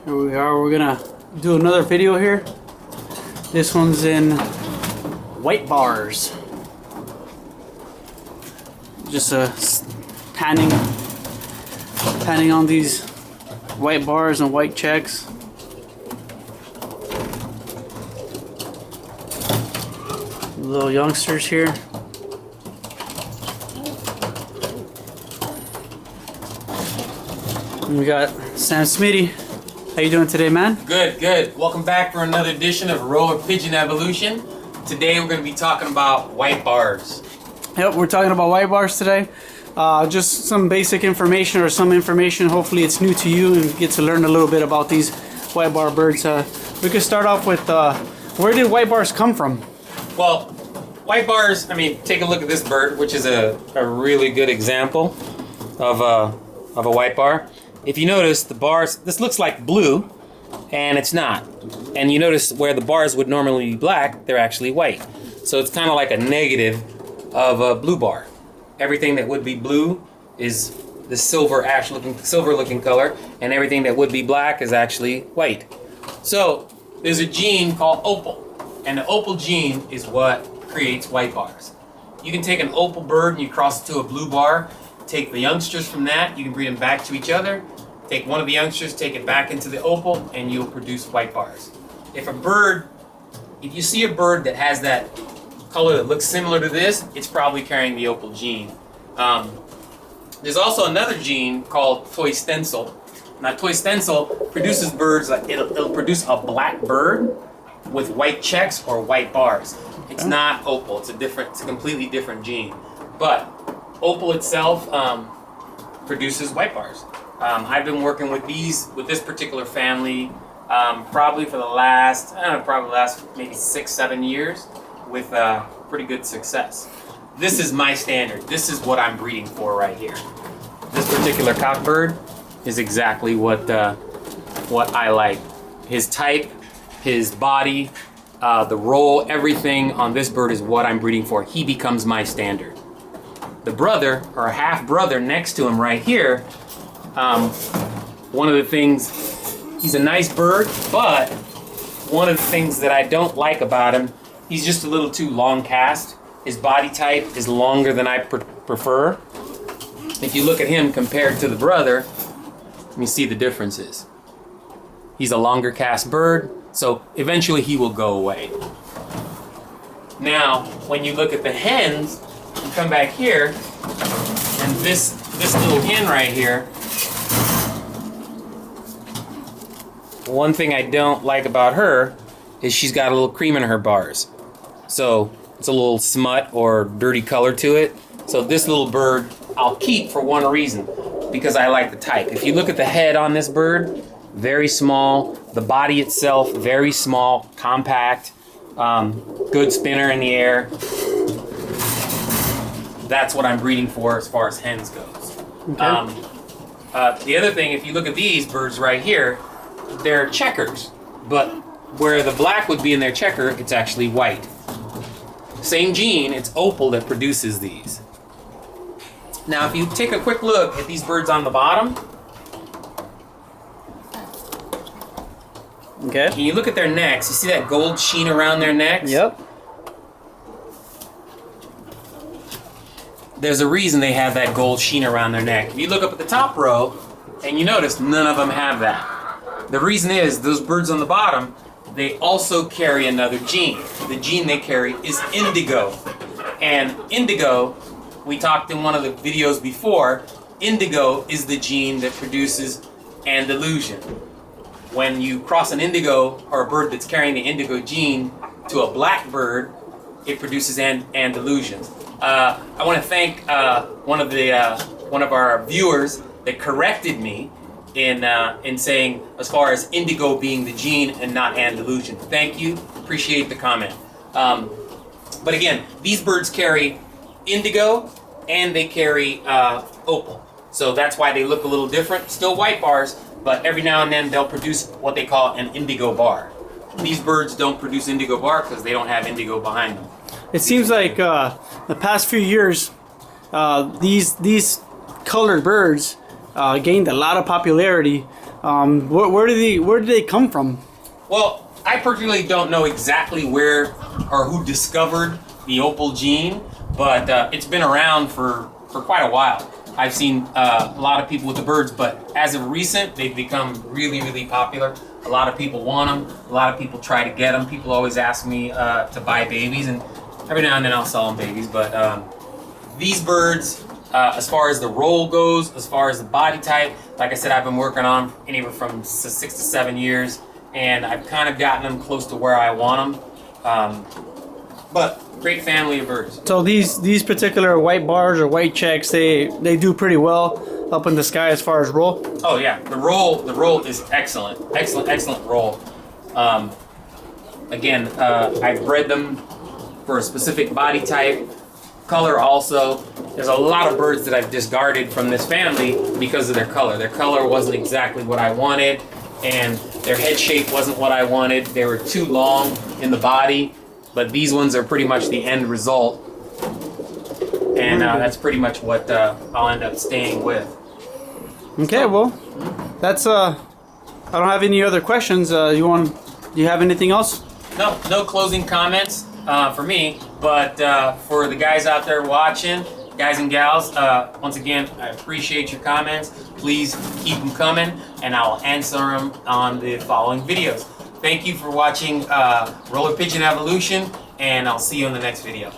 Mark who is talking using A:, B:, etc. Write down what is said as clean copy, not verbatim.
A: Here we are. We're gonna do another video here. This one's in white bars. Just panning on these white bars and white checks. Little youngsters here. And we got Sam Smitty. How you doing today, man?
B: Good, good. Welcome back for another edition of Roller Pigeon Evolution. Today we're going to be talking about white bars.
A: Yep, we're talking about white bars today. Just some basic information or some information. Hopefully it's new to you and you get to learn a little bit about these white bar birds. We could start off with where did white bars come from?
B: Well, white bars, I mean, take a look at this bird, which is a really good example of a white bar. If you notice, the bars, this looks like blue, and it's not. And you notice where the bars would normally be black, they're actually white. So it's kind of like a negative of a blue bar. Everything that would be blue is the silver looking color, and everything that would be black is actually white. So there's a gene called opal, and the opal gene is what creates white bars. You can take an opal bird and you cross it to a blue bar. Take the youngsters from that, you can breed them back to each other. Take one of the youngsters, take it back into the opal, and you'll produce white bars. If you see a bird that has that color that looks similar to this, it's probably carrying the opal gene. There's also another gene called toy stencil. Now, toy stencil produces birds, it'll produce a black bird with white checks or white bars. It's not opal, it's a completely different gene. But opal itself produces white bars. I've been working with this particular family probably for the last maybe 6-7 years with pretty good success. This is my standard. This is what I'm breeding for right here. This particular cockbird is exactly what I like. His type, his body, the roll, everything on this bird is what I'm breeding for. He becomes my standard. The brother, or half brother next to him right here, one of the things, he's a nice bird, but one of the things that I don't like about him, he's just a little too long cast. His body type is longer than I prefer. If you look at him compared to the brother, you see the differences. He's a longer cast bird, so eventually he will go away. Now, when you look at the hens, you come back here, and this little hen right here, one thing I don't like about her is she's got a little cream in her bars. So it's a little smut or dirty color to it. So this little bird I'll keep for one reason, because I like the type. If you look at the head on this bird, very small. The body itself, very small, compact, good spinner in the air. That's what I'm breeding for as far as hens goes. Okay. The other thing, if you look at these birds right here, they're checkers, but where the black would be in their checker, it's actually white. Same gene, it's opal that produces these. Now, if you take a quick look at these birds on the bottom,
A: okay,
B: and you look at their necks, you see that gold sheen around their necks?
A: Yep.
B: There's a reason they have that gold sheen around their neck. If you look up at the top row, and you notice none of them have that. The reason is those birds on the bottom, they also carry another gene. The gene they carry is indigo. And indigo, we talked in one of the videos before, indigo is the gene that produces Andalusian. When you cross an indigo, or a bird that's carrying the indigo gene, to a black bird, it produces Andalusian. I want to thank one of our viewers that corrected me in saying as far as indigo being the gene and not Andalusian. Thank you, appreciate the comment. But again, these birds carry indigo and they carry opal, so that's why they look a little different. Still white bars, but every now and then they'll produce what they call an indigo bar. These birds don't produce indigo bar because they don't have indigo behind them.
A: It seems like the past few years, these colored birds gained a lot of popularity. Where did they come from?
B: Well, I particularly don't know exactly where or who discovered the opal gene, but it's been around for quite a while. I've seen a lot of people with the birds, but as of recent, they've become really, really popular. A lot of people want them. A lot of people try to get them. People always ask me to buy babies, and every now and then I'll sell them babies. But these birds, as far as the roll goes, as far as the body type, like I said, I've been working on anywhere from 6 to 7 years, and I've kind of gotten them close to where I want them. But great family of birds.
A: So these particular white bars or white checks, they do pretty well up in the sky as far as roll.
B: Oh yeah, the roll is excellent, excellent roll. Again, I've bred them for a specific body type, color also. There's a lot of birds that I've discarded from this family because of their color. Their color wasn't exactly what I wanted, and their head shape wasn't what I wanted. They were too long in the body, but these ones are pretty much the end result, and that's pretty much what I'll end up staying with.
A: Okay, well, that's I don't have any other questions. Do you have anything else?
B: No closing comments for me, but for the guys out there watching, guys and gals, once again, I appreciate your comments. Please keep them coming, and I'll answer them on the following videos. Thank you for watching Roller Pigeon Evolution, and I'll see you in the next video.